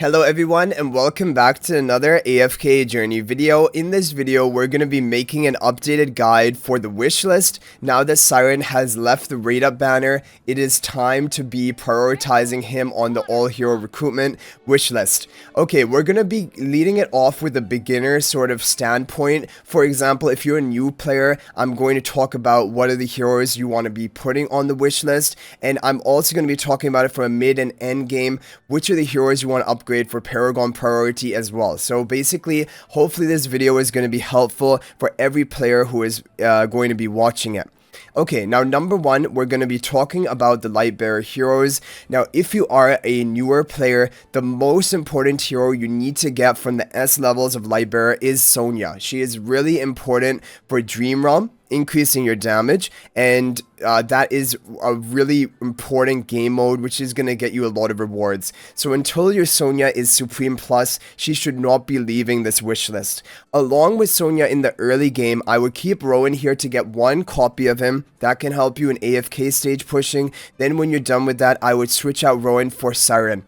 Hello everyone and welcome back to another AFK journey video. In this video, we're going to be making an updated guide for the wish list. Now that Cyran has left the raid up banner, it is time to be prioritizing him on the all hero recruitment wish list. Okay, we're going to be leading it off with a beginner sort of standpoint. For example, if you're a new player, I'm going to talk about what are the heroes you want to be putting on the wish list. And I'm also going to be talking about it from a mid and end game, which are the heroes you want to upgrade for Paragon Priority as well. So basically, hopefully this video is going to be helpful for every player who is going to be watching it. Okay, now number one, we're going to be talking about the Lightbearer heroes. Now, if you are a newer player, the most important hero you need to get from the S levels of Lightbearer is Sonya. She is really important for Dream Realm, increasing your damage, and that is a really important game mode which is going to get you a lot of rewards. So until your Sonya is Supreme Plus, she should not be leaving this wish list. Along with Sonya in the early game, I would keep Rowan here to get one copy of him. That can help you in AFK stage pushing. Then when you're done with that, I would switch out Rowan for Cyran.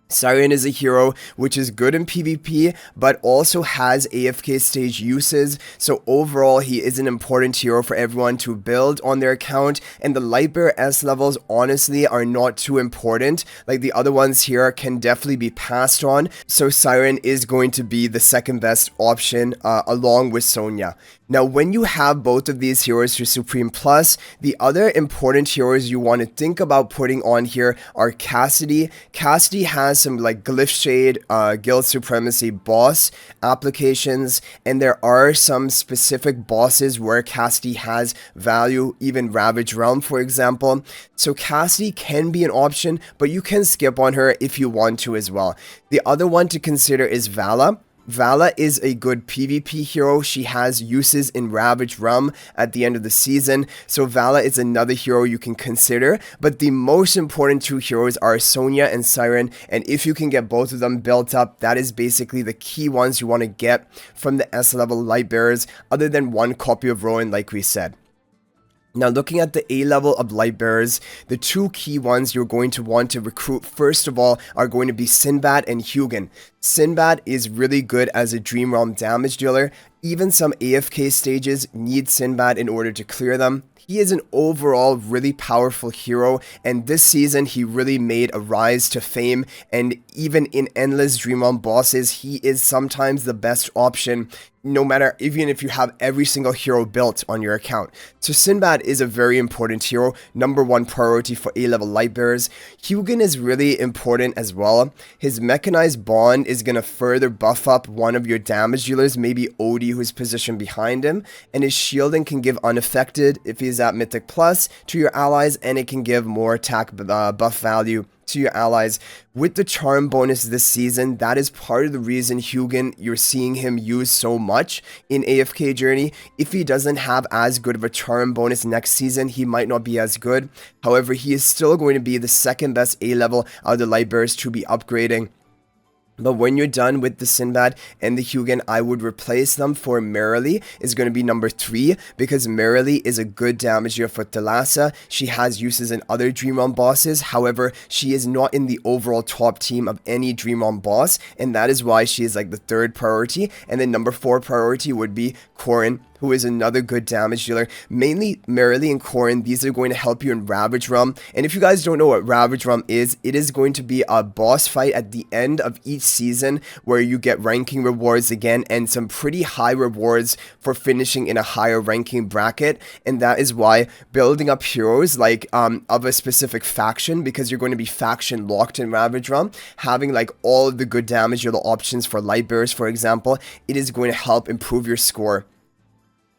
Cyran is a hero which is good in PvP, but also has AFK stage uses, so overall he is an important hero for everyone to build on their account, and the Lightbearer S levels honestly are not too important. Like, the other ones here can definitely be passed on, so Cyran is going to be the second best option along with Sonya. Now, when you have both of these heroes for Supreme Plus, the other important heroes you want to think about putting on here are Cassidy. Cassidy has some like Glyph Shade, Guild Supremacy boss applications, and there are some specific bosses where Cassidy has value, even Ravage Realm, for example. So Cassidy can be an option, but you can skip on her if you want to as well. The other one to consider is Vala. Vala is a good PvP hero. She has uses in Ravage Realm at the end of the season, so Vala is another hero you can consider. But the most important two heroes are Sonya and Cyran, and if you can get both of them built up, that is basically the key ones you want to get from the S level Lightbearers, other than one copy of Rowan like we said. Now, looking at the A level of Lightbearers, the two key ones you're going to want to recruit first of all are going to be Sinbad and Hugin. Sinbad is really good as a Dream Realm damage dealer. Even some AFK stages need Sinbad in order to clear them. He is an overall really powerful hero, and this season he really made a rise to fame, and even in endless Dream Realm bosses, he is sometimes the best option, no matter, even if you have every single hero built on your account. So Sinbad is a very important hero, number one priority for A-level Lightbearers. Hugin is really important as well. His Mechanized Bond is going to further buff up one of your damage dealers, maybe Odie, who's positioned behind him, and his shielding can give unaffected if he's at Mythic Plus to your allies, and it can give more attack buff value to your allies. With the charm bonus this season, that is part of the reason Hugin, you're seeing him use so much in AFK Journey. If he doesn't have as good of a charm bonus next season, he might not be as good. However, he is still going to be the second best A level out of the Lightbearers to be upgrading. But when you're done with the Sinbad and the Hugin, I would replace them for Merrily. Is going to be number 3, because Merrily is a good damage dealer for Thalassa. She has uses in other Dream Realm bosses. However, she is not in the overall top team of any Dream Realm boss, and that is why she is like the third priority. And then number 4 priority would be Corrin, who is another good damage dealer. Mainly Merrily and Corrin, these are going to help you in Ravage Realm. And if you guys don't know what Ravage Realm is, it is going to be a boss fight at the end of each season where you get ranking rewards again, and some pretty high rewards for finishing in a higher ranking bracket. And that is why building up heroes like of a specific faction, because you're going to be faction locked in Ravage Realm, having like all of the good damage dealer options for Lightbearers, for example, it is going to help improve your score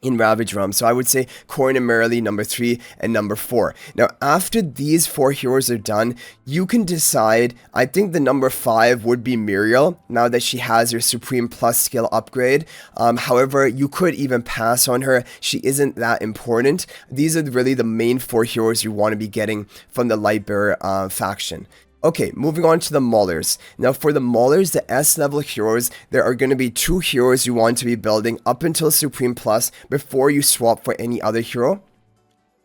in Ravage Realm. So I would say Corrin and Merrily number 3 and number 4. Now, after these 4 heroes are done, you can decide. I think the number 5 would be Muriel, now that she has her Supreme Plus skill upgrade. However, you could even pass on her. She isn't that important. These are really the main 4 heroes you want to be getting from the Lightbearer faction. Okay, moving on to the Maulers. Now for the Maulers, the S level heroes, there are going to be 2 heroes you want to be building up until Supreme Plus before you swap for any other hero.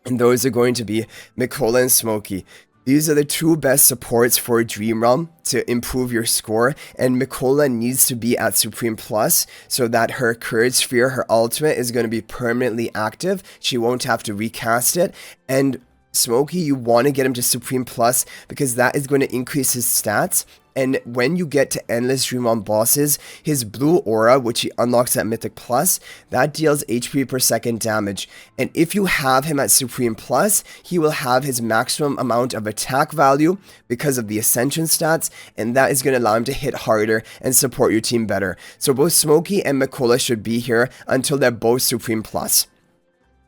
And those are going to be Mikola and Smokey. These are the two best supports for Dream Realm to improve your score, and Mikola needs to be at Supreme Plus so that her Courage Sphere, her ultimate, is going to be permanently active. She won't have to recast it, and Smokey, you want to get him to Supreme Plus because that is going to increase his stats. And when you get to Endless Dream Realm bosses, his blue aura, which he unlocks at Mythic Plus, that deals HP per second damage. And if you have him at Supreme Plus, he will have his maximum amount of attack value because of the Ascension stats, and that is going to allow him to hit harder and support your team better. So both Smokey and Mikola should be here until they're both Supreme Plus.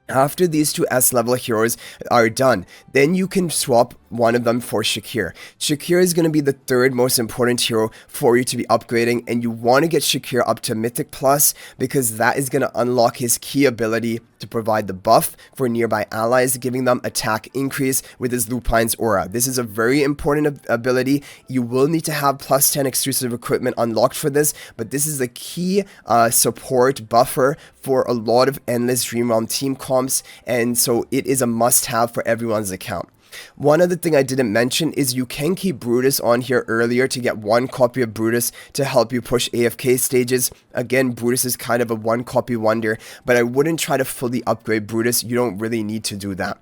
After these two S-level heroes are done, then you can swap one of them for Shakir. Shakir is going to be the third most important hero for you to be upgrading, and you want to get Shakir up to Mythic Plus because that is going to unlock his key ability to provide the buff for nearby allies, giving them attack increase with his Lupine's aura. This is a very important ability. You will need to have plus 10 exclusive equipment unlocked for this, but this is a key support buffer for a lot of Endless Dream Realm team comps, and so it is a must-have for everyone's account. One other thing I didn't mention is you can keep Brutus on here earlier to get one copy of Brutus to help you push AFK stages. Again, Brutus is kind of a one copy wonder, but I wouldn't try to fully upgrade Brutus. You don't really need to do that.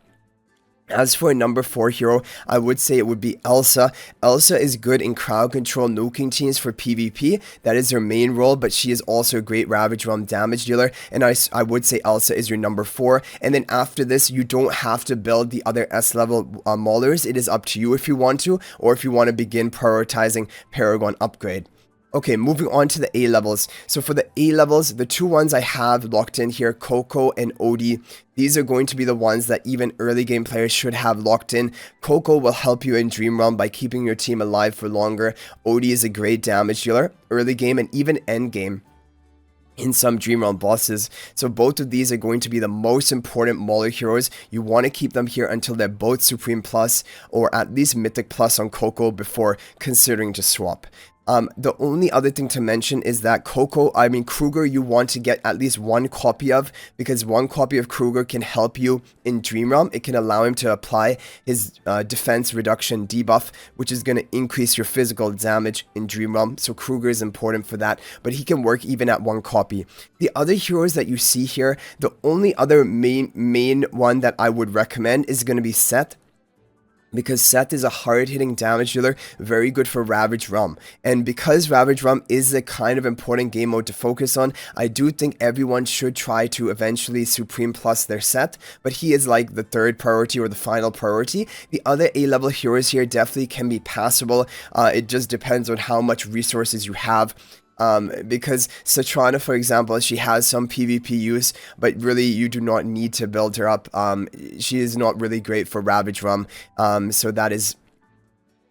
As for a number 4 hero, I would say it would be Elsa. Elsa is good in crowd control nuking teams for PvP. That is her main role, but she is also a great Ravage Realm damage dealer, and I would say Elsa is your number 4. And then after this, you don't have to build the other S-level Maulers. It is up to you if you want to, or if you want to begin prioritizing Paragon upgrade. Okay, moving on to the A levels. So for the A levels, the two ones I have locked in here, Coco and Odie, these are going to be the ones that even early game players should have locked in. Coco will help you in Dream Realm by keeping your team alive for longer. Odie is a great damage dealer, early game and even end game in some Dream Realm bosses. So both of these are going to be the most important Mauler heroes. You want to keep them here until they're both Supreme Plus or at least Mythic Plus on Coco before considering to swap. The only other thing to mention is that Kruger, you want to get at least one copy of, because one copy of Kruger can help you in Dream Realm. It can allow him to apply his defense reduction debuff, which is going to increase your physical damage in Dream Realm. So Kruger is important for that, but he can work even at one copy. The other heroes that you see here, the only other main one that I would recommend is going to be Seth. Because Seth is a hard-hitting damage dealer, very good for Ravage Realm. And because Ravage Realm is a kind of important game mode to focus on, I do think everyone should try to eventually Supreme Plus their Seth, but he is like the third priority or the final priority. The other A-level heroes here definitely can be passable. It just depends on how much resources you have. Because Satrana, for example, she has some PvP use, but really you do not need to build her up. She is not really great for Ravage Realm, so that is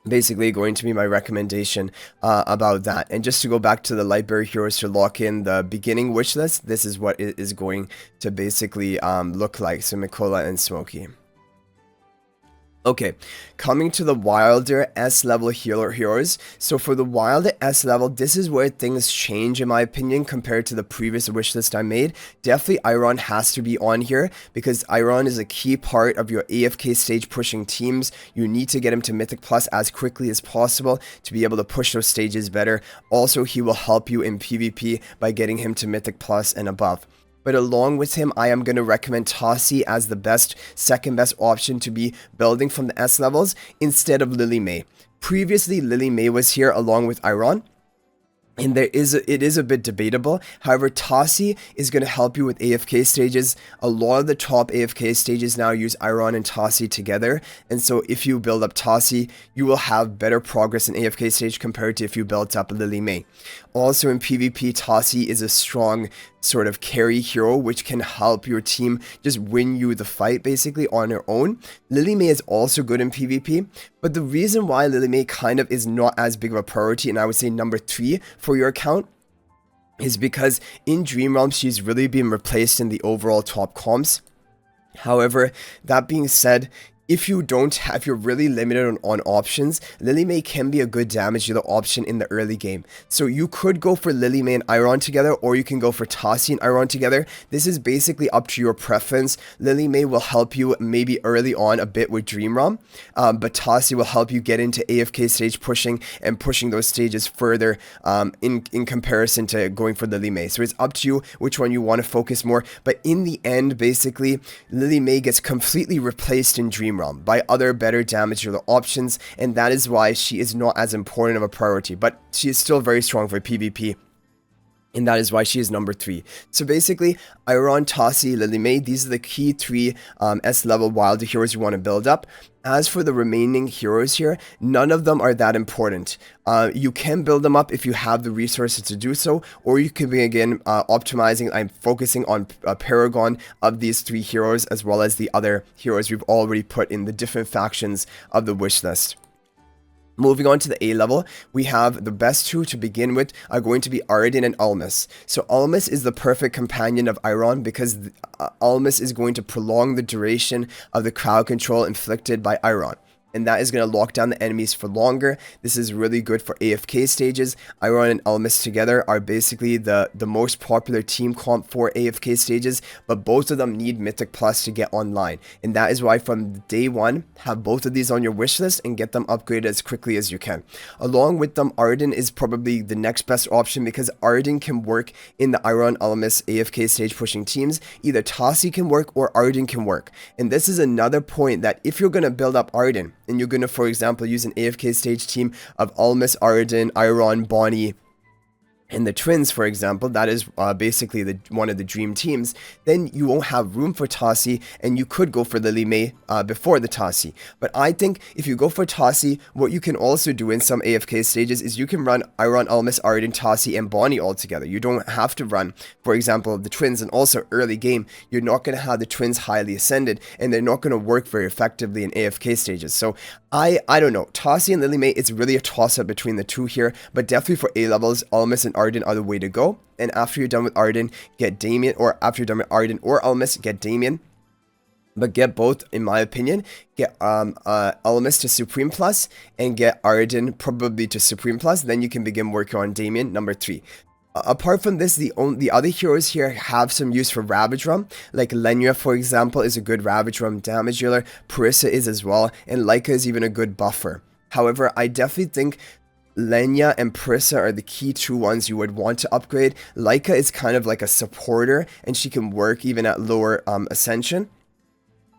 basically going to be my recommendation about that. And just to go back to the Lightbearer heroes to lock in the beginning wish list, this is what it is going to basically look like. So Mikola and Smokey. Okay, coming to the wilder S-level heroes. So for the wilder S-level, this is where things change in my opinion compared to the previous wishlist I made. Definitely Iron has to be on here because Iron is a key part of your AFK stage pushing teams. You need to get him to Mythic Plus as quickly as possible to be able to push those stages better. Also, he will help you in PvP by getting him to Mythic Plus and above. But along with him, I am going to recommend Tossie as the second best option to be building from the S levels instead of Lily May. Previously, Lily May was here along with Iron, and it is a bit debatable. However, Tossie is going to help you with AFK stages. A lot of the top AFK stages now use Iron and Tossie together, and so if you build up Tossie, you will have better progress in AFK stage compared to if you built up Lily May. Also in PvP, Tossie is a strong sort of carry hero which can help your team just win you the fight basically on her own. Lily May is also good in PvP, but the reason why Lily May kind of is not as big of a priority, and I would say number 3 for your account, is because in Dream Realm she's really been replaced in the overall top comps. However, that being said, if you're really limited on options, Lily May can be a good damage dealer option in the early game. So you could go for Lily May and Iron together, or you can go for Tassi and Iron together. This is basically up to your preference. Lily May will help you maybe early on a bit with Dream Realm, but Tassi will help you get into AFK stage pushing and pushing those stages further in comparison to going for Lily May. So it's up to you which one you want to focus more. But in the end, basically, Lily May gets completely replaced in Dream Realm by other better damage dealer options, and that is why she is not as important of a priority, but she is still very strong for PvP. And that is why she is number 3. So basically, Iron, Tassi, Lily May, these are the key 3 S-level wilder heroes you want to build up. As for the remaining heroes here, none of them are that important. You can build them up if you have the resources to do so, or you can be, again, optimizing and focusing on a Paragon of these 3 heroes, as well as the other heroes we've already put in the different factions of the wish list. Moving on to the A level, we have the best 2 to begin with are going to be Arden and Almas. So Almas is the perfect companion of Iron because Almas is going to prolong the duration of the crowd control inflicted by Iron. And that is going to lock down the enemies for longer. This is really good for AFK stages. Iron and Almas together are basically the most popular team comp for AFK stages, but both of them need Mythic Plus to get online. And that is why from day 1, have both of these on your wish list and get them upgraded as quickly as you can. Along with them, Arden is probably the next best option because Arden can work in the Iron Almas AFK stage pushing teams. Either Tassi can work or Arden can work. And this is another point that if you're going to build up Arden, and you're going to, for example, use an AFK stage team of Almas, Arden, Iron, Bonnie, and the twins, for example, that is basically one of the dream teams, then you won't have room for Tassi, and you could go for Lily May before the Tassi. But I think if you go for Tassi, what you can also do in some AFK stages is you can run Iron, Almas, Arden, Tassi, and Bonnie all together. You don't have to run, for example, the twins, and also early game, you're not going to have the twins highly ascended, and they're not going to work very effectively in AFK stages. So I don't know. Tassi and Lily May, it's really a toss-up between the 2 here, but definitely for A levels, Almas and Arden are the way to go. And after you're done with Arden, get Damien, or after you're done with Arden or Almas, get Damien. But get both, in my opinion. Get Almas to Supreme Plus, and get Arden probably to Supreme Plus. Then you can begin working on Damien, number 3. Apart from this, the other heroes here have some use for Ravage Realm. Like Lenya, for example, is a good Ravage Realm damage dealer. Parissa is as well. And Leica is even a good buffer. However, I definitely think Lenya and Parissa are the key 2 ones you would want to upgrade. Leica is kind of like a supporter, and she can work even at lower Ascension.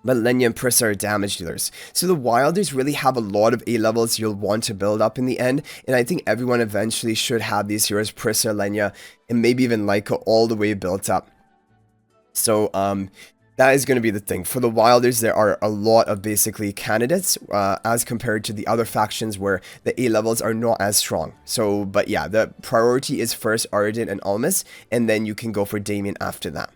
But Lenya and Parissa are damage dealers. So the Wilders really have a lot of A levels you'll want to build up in the end. And I think everyone eventually should have these heroes, Parissa, Lenya, and maybe even Leica all the way built up. So that is going to be the thing. For the Wilders, there are a lot of basically candidates as compared to the other factions where the A levels are not as strong. So, but yeah, the priority is first Arden and Almas, and then you can go for Damien after that.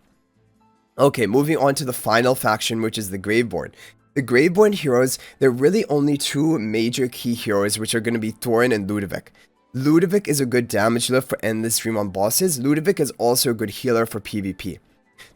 Okay, moving on to the final faction, which is the Graveborn. The Graveborn heroes, there are really only 2 major key heroes, which are going to be Thorin and Ludovic. Ludovic is a good damage dealer for endless Dream on bosses. Ludovic is also a good healer for PvP.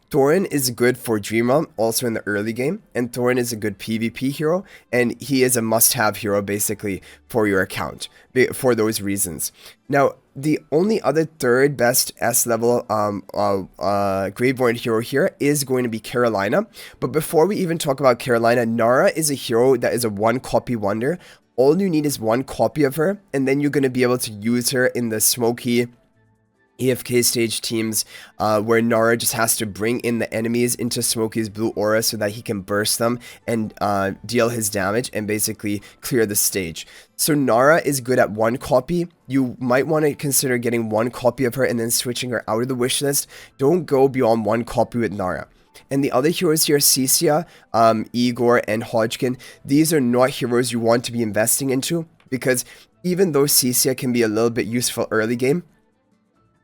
Thorin is good for Dream Realm, also in the early game, and Thorin is a good PvP hero, and he is a must-have hero, basically, for your account, for those reasons. Now, the only other 3rd best S-level Graveborn hero here is going to be Carolina, but before we even talk about Carolina, Nara is a hero that is a 1-copy wonder. All you need is 1 copy of her, and then you're going to be able to use her in the smoky AFK stage teams where Nara just has to bring in the enemies into Smokey's blue aura so that he can burst them and deal his damage and basically clear the stage. So Nara is good at 1 copy. You might want to consider getting 1 copy of her and then switching her out of the wish list. Don't go beyond 1 copy with Nara. And the other heroes here, Cecia, Igor, and Hodgkin, these are not heroes you want to be investing into because even though Cecia can be a little bit useful early game,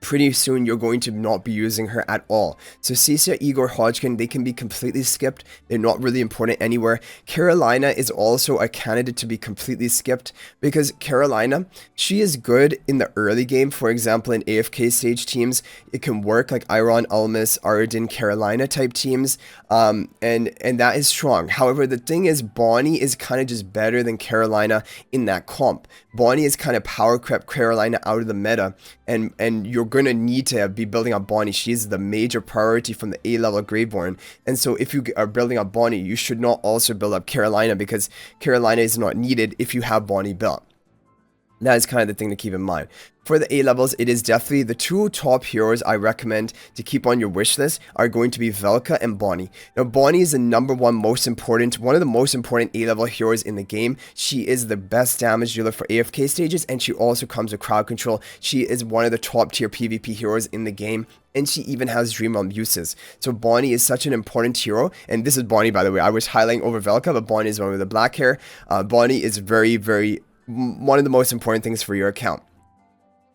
pretty soon you're going to not be using her at all. So Cecil, Igor, Hodgkin, they can be completely skipped. They're not really important anywhere. Carolina is also a candidate to be completely skipped because Carolina, she is good in the early game. For example, in AFK stage teams, it can work like Iron, Almas, Arden, Carolina type teams, and that is strong. However, the thing is, Bonnie is kind of just better than Carolina in that comp. Bonnie is kind of power crept Carolina out of the meta, and you're going to need to be building up Bonnie. She's the major priority from the A level Graveborn. And so if you are building up Bonnie, you should not also build up Carolina because Carolina is not needed if you have Bonnie built. That is kind of the thing to keep in mind. For the A levels, it is definitely the two top heroes I recommend to keep on your wish list are going to be Velka and Bonnie. Now, Bonnie is the number one one of the most important A level heroes in the game. She is the best damage dealer for AFK stages, and she also comes with crowd control. She is one of the top tier PvP heroes in the game, and she even has Dream Realm uses. So Bonnie is such an important hero, and this is Bonnie, by the way. I was highlighting over Velka, but Bonnie is one with the black hair. Bonnie is very, very one of the most important things for your account.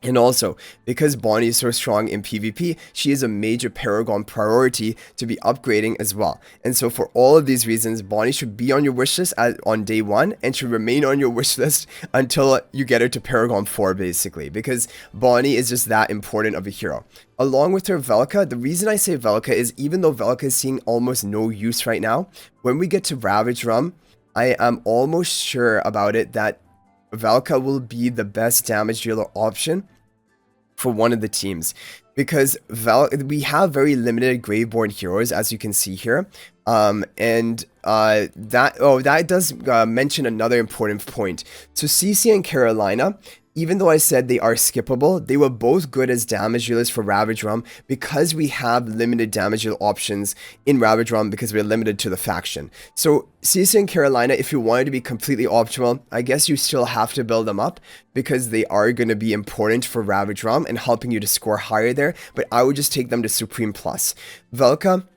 And also, because Bonnie is so strong in PvP, she is a major Paragon priority to be upgrading as well. And so for all of these reasons, Bonnie should be on your wishlist on day 1 and should remain on your wishlist until you get her to Paragon 4 basically, because Bonnie is just that important of a hero. Along with her Velka, the reason I say Velka is even though Velka is seeing almost no use right now, when we get to Ravage Realm, I am almost sure about it that Velka will be the best damage dealer option for one of the teams, because we have very limited Graveborn heroes, as you can see here, that does mention another important point. So CC and Carolina, even though I said they are skippable, they were both good as damage dealers for Ravage Realm because we have limited damage deal options in Ravage Realm because we're limited to the faction. So CC and Carolina, if you wanted to be completely optimal, I guess you still have to build them up because they are going to be important for Ravage Realm and helping you to score higher there, but I would just take them to Supreme Plus. Velka,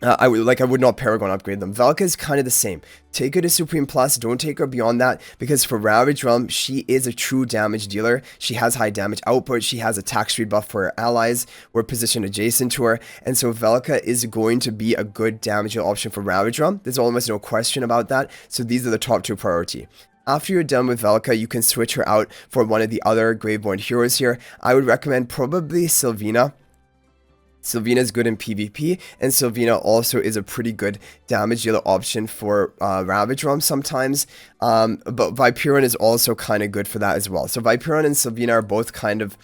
I would not Paragon upgrade them. Velka is kind of the same. Take her to Supreme Plus, don't take her beyond that, because for Ravage Realm, she is a true damage dealer. She has high damage output, she has attack speed buff for her allies, we're positioned adjacent to her, and so Velka is going to be a good damage deal option for Ravage Realm. There's almost no question about that, so these are the top 2 priority. After you're done with Velka, you can switch her out for one of the other Graveborn heroes here. I would recommend probably Sylvina. Sylvina is good in PvP, and Sylvina also is a pretty good damage dealer option for Ravage Realm sometimes, but Viperon is also kind of good for that as well. So Viperon and Sylvina are both kind of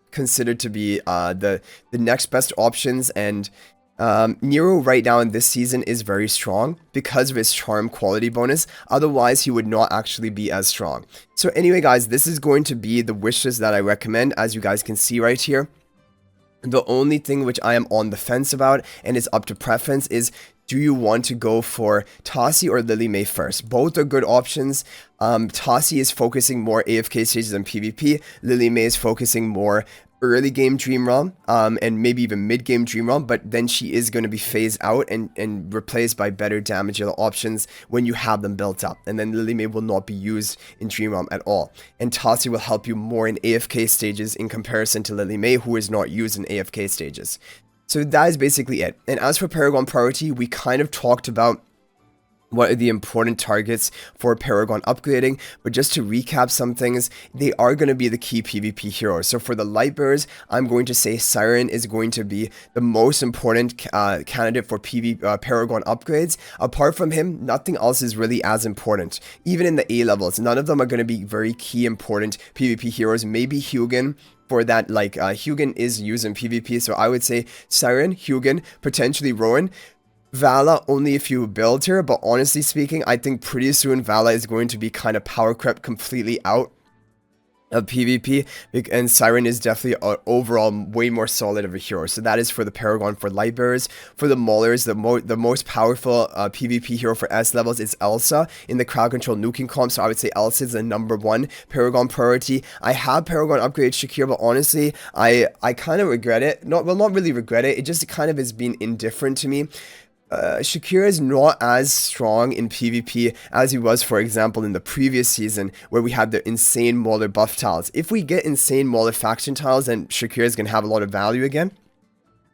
considered to be the next best options, and Nero right now in this season is very strong because of his charm quality bonus. Otherwise, he would not actually be as strong. So anyway, guys, this is going to be the wishlist that I recommend, as you guys can see right here. The only thing which I am on the fence about, and is up to preference, is do you want to go for Tassi or Lily May first? Both are good options. Tassi is focusing more AFK stages than PvP. Lily May is focusing more early game Dream Realm, and maybe even mid game Dream Realm, but then she is going to be phased out and replaced by better damage dealer options when you have them built up, and then Lily May will not be used in Dream Realm at all, and Tassi will help you more in AFK stages in comparison to Lily May, who is not used in AFK stages. So that is basically it. And as for Paragon Priority, we kind of talked about what are the important targets for Paragon upgrading, but just to recap some things, they are going to be the key PvP heroes. So for the Lightbearers, I'm going to say Cyran is going to be the most important candidate for Paragon upgrades. Apart from him, nothing else is really as important. Even in the A levels, none of them are going to be very key important PvP heroes. Maybe Hugin, for that, Hugin is used in PvP, so I would say Cyran, Hugin, potentially Rowan. Vala only if you build her, but honestly speaking, I think pretty soon Vala is going to be kind of power crept completely out of PvP, and Cyran is definitely overall way more solid of a hero. So that is for the Paragon for Lightbearers. For the Maulers, the most powerful PvP hero for S levels is Elsa in the crowd control nuking comp, so I would say Elsa is the #1 Paragon priority. I have Paragon upgrade Shakir, but honestly, I kind of regret it. Not really regret it, it just kind of has been indifferent to me. Shakira is not as strong in PvP as he was, for example, in the previous season where we had the insane Mauler buff tiles. If we get insane Mauler faction tiles, then Shakira is going to have a lot of value again.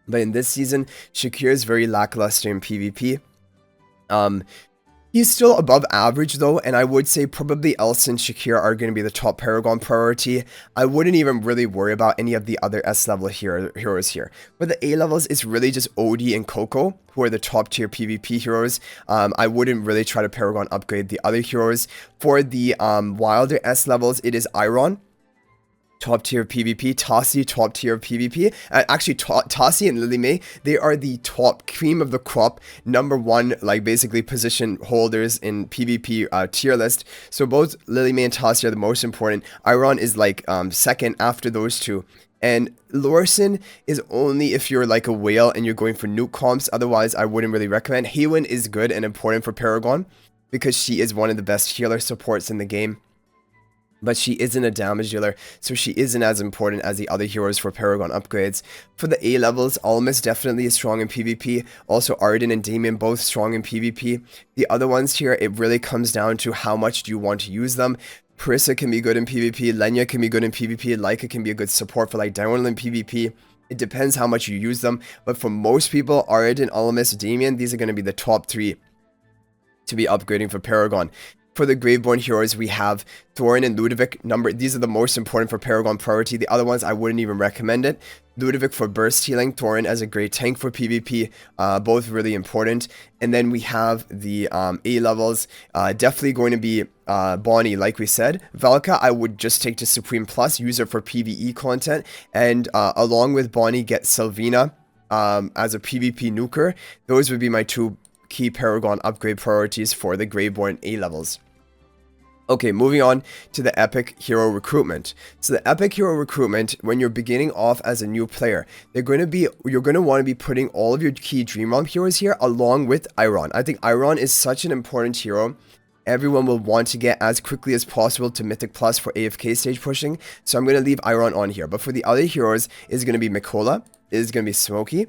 But in this season, Shakira is very lackluster in PvP. He's still above average though, and I would say probably Elsa and Shakira are going to be the top Paragon priority. I wouldn't even really worry about any of the other S level heroes here. For the A levels, it's really just Odie and Coco, who are the top tier PvP heroes. I wouldn't really try to Paragon upgrade the other heroes. For the wilder S levels, it is Iron, top tier PvP, Tassi, top tier PvP. Actually, Tassi and Lily May, they are the top cream of the crop, #1, like basically position holders in PvP tier list. So both Lily May and Tassi are the most important. Iron is like second after those two. And Lorson is only if you're like a whale and you're going for nuke comps. Otherwise, I wouldn't really recommend. Haywin is good and important for Paragon because she is one of the best healer supports in the game. But she isn't a damage dealer, so she isn't as important as the other heroes for Paragon upgrades. For the A levels, Almas definitely is strong in PvP. Also, Arden and Damien both strong in PvP. The other ones here, it really comes down to how much do you want to use them. Parissa can be good in PvP, Lenya can be good in PvP, Laika can be a good support for like Darnell in PvP. It depends how much you use them, but for most people, Arden, Almas, Damien, these are going to be the top 3 to be upgrading for Paragon. For the Graveborn heroes, we have Thorin and Ludovic. These are the most important for Paragon priority. The other ones, I wouldn't even recommend it. Ludovic for burst healing, Thorin as a great tank for PvP, both really important. And then we have the A levels, definitely going to be Bonnie, like we said. Valka, I would just take to Supreme Plus, use her for PvE content, and along with Bonnie, get Sylvina as a PvP nuker. Those would be my 2 key Paragon upgrade priorities for the Graveborn A levels. Okay, moving on to the Epic Hero Recruitment. So the Epic Hero Recruitment, when you're beginning off as a new player, you're going to want to be putting all of your key Dream Realm heroes here along with Iron. I think Iron is such an important hero. Everyone will want to get as quickly as possible to Mythic Plus for AFK stage pushing. So I'm going to leave Iron on here. But for the other heroes, it's going to be Mikola, it's going to be Smokey,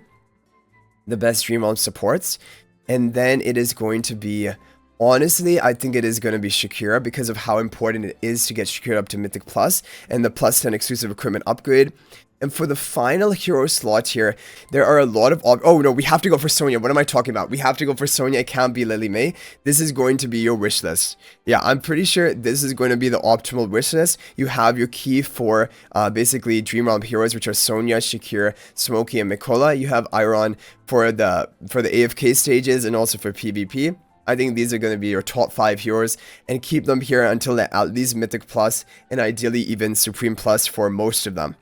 the best Dream Realm supports. And then it is going to be, honestly, I think it is going to be Shakira because of how important it is to get Shakira up to Mythic Plus and the plus 10 exclusive equipment upgrade. And for the final hero slot here, there are a lot of... Oh, no, we have to go for Sonya. What am I talking about? We have to go for Sonya. It can't be Lily May. This is going to be your wish list. Yeah, I'm pretty sure this is going to be the optimal wish list. You have your key for basically Dream Realm heroes, which are Sonya, Shakira, Smokey, and Mikola. You have Iron for the AFK stages and also for PvP. I think these are going to be your top 5 heroes, and keep them here until they're at least Mythic Plus, and ideally even Supreme Plus for most of them.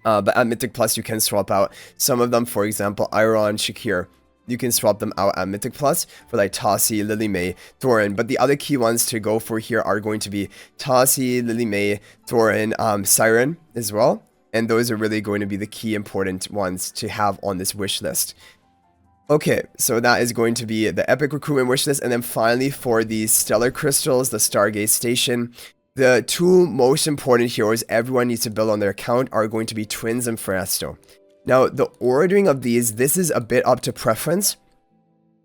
But at Mythic Plus, you can swap out some of them. For example, Iron, Shakir. You can swap them out at Mythic Plus for like Tassi, Lily May, Thorin. But the other key ones to go for here are going to be Tassi, Lily May, Thorin, Cyran as well. And those are really going to be the key important ones to have on this wish list. Okay, so that is going to be the Epic Recruitment wish list. And then finally for the Stellar Crystals, the Stargaze Station. The 2 most important heroes everyone needs to build on their account are going to be Twins and Fresto. Now, the ordering of these, this is a bit up to preference.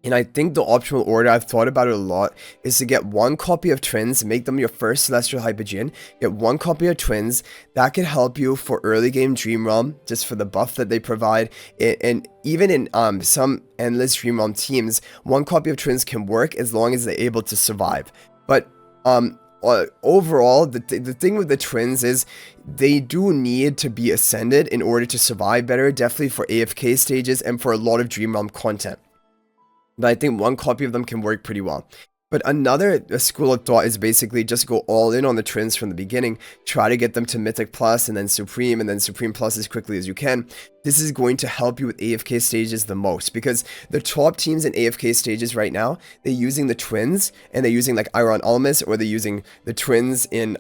And I think the optimal order, I've thought about it a lot, is to get 1 copy of Twins, make them your first Celestial Hypogean, get 1 copy of Twins. That can help you for early game Dream Realm, just for the buff that they provide. And even in some endless Dream Realm teams, 1 copy of Twins can work as long as they're able to survive. But overall, the thing with the Twins is they do need to be ascended in order to survive better, definitely for AFK stages and for a lot of Dream Realm content. But I think 1 copy of them can work pretty well. But another school of thought is basically just go all in on the Twins from the beginning. Try to get them to Mythic Plus and then Supreme Plus as quickly as you can. This is going to help you with AFK stages the most, because the top teams in AFK stages right now, they're using the Twins, and they're using like Iron Almas, or they're using the Twins in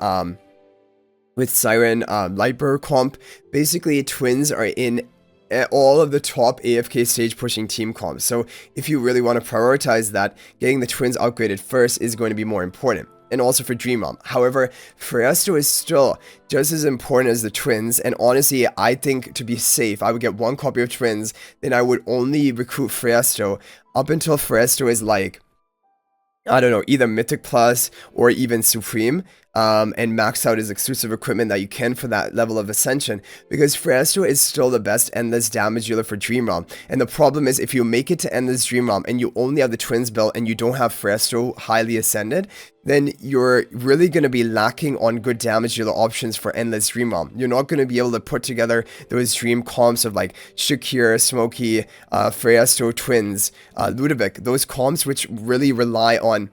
with Cyran Lightbearer comp. Basically, Twins are in all of the top AFK stage pushing team comps. So if you really want to prioritize that, getting the Twins upgraded first is going to be more important. and also for Dream Realm. However, Freesto is still just as important as the twins, and honestly, I think to be safe, I would get 1 copy of twins, then I would only recruit Freesto up until Freesto is like, I don't know, either Mythic Plus or even Supreme, and max out his exclusive equipment that you can for that level of Ascension, because Freesto is still the best endless damage dealer for Dream Realm. And the problem is, if you make it to endless Dream Realm and you only have the twins built and you don't have Freesto highly ascended, then you're really going to be lacking on good damage dealer options for endless Dream Realm. You're not going to be able to put together those dream comps of like Shakir, Smokey, Freesto, twins, Ludovic, those comps which really rely on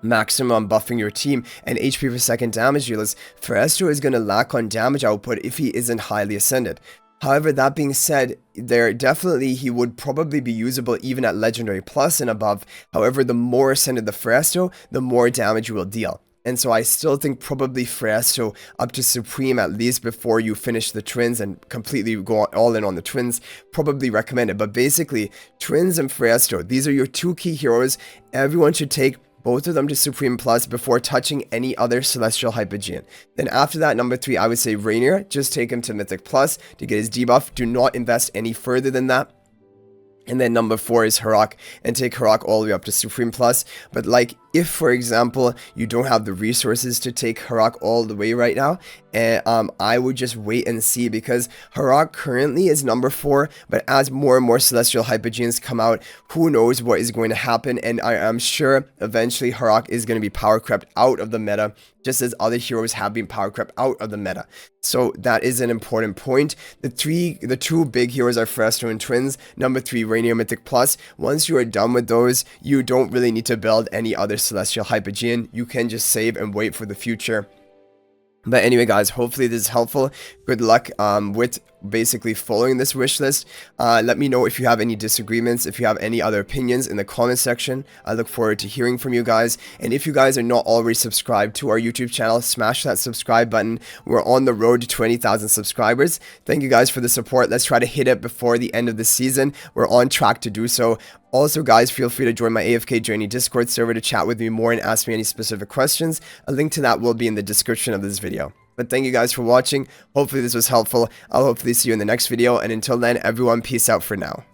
maximum buffing your team and HP per second damage dealers. Freesto is going to lack on damage output if he isn't highly ascended. However, that being said, he would probably be usable even at Legendary Plus and above. However, the more ascended the Freesto, the more damage you will deal. And so I still think probably Freesto up to Supreme, at least before you finish the twins and completely go all in on the twins, probably recommended. But basically, twins and Freesto, these are your 2 key heroes. Everyone should take both of them to Supreme Plus before touching any other Celestial Hypogean. Then after that, number 3, I would say Rainier. Just take him to Mythic Plus to get his debuff. Do not invest any further than that. And then number 4 is Harak, and take Harak all the way up to Supreme Plus. But like, if for example, you don't have the resources to take Harak all the way right now, I would just wait and see, because Harak currently is number 4, but as more and more Celestial Hypogeans come out, who knows what is going to happen, and I am sure eventually Harak is going to be power crept out of the meta, just as other heroes have been power crept out of the meta. So that is an important point. The 2 big heroes are Freesto and Twins. Number 3, Rainier Mythic Plus. Once you are done with those, you don't really need to build any other Celestial Hypogean. You can just save and wait for the future. But anyway, guys, hopefully this is helpful. Good luck with basically following this wish list. Let me know if you have any disagreements, if you have any other opinions in the comment section. I look forward to hearing from you guys. And if you guys are not already subscribed to our YouTube channel, smash that subscribe button. We're on the road to 20,000 subscribers. Thank you guys for the support. Let's try to hit it before the end of the season. We're on track to do so. Also, guys, feel free to join my AFK Journey Discord server to chat with me more and ask me any specific questions. A link to that will be in the description of this video. But thank you guys for watching. Hopefully this was helpful. I'll hopefully see you in the next video. And until then, everyone, peace out for now.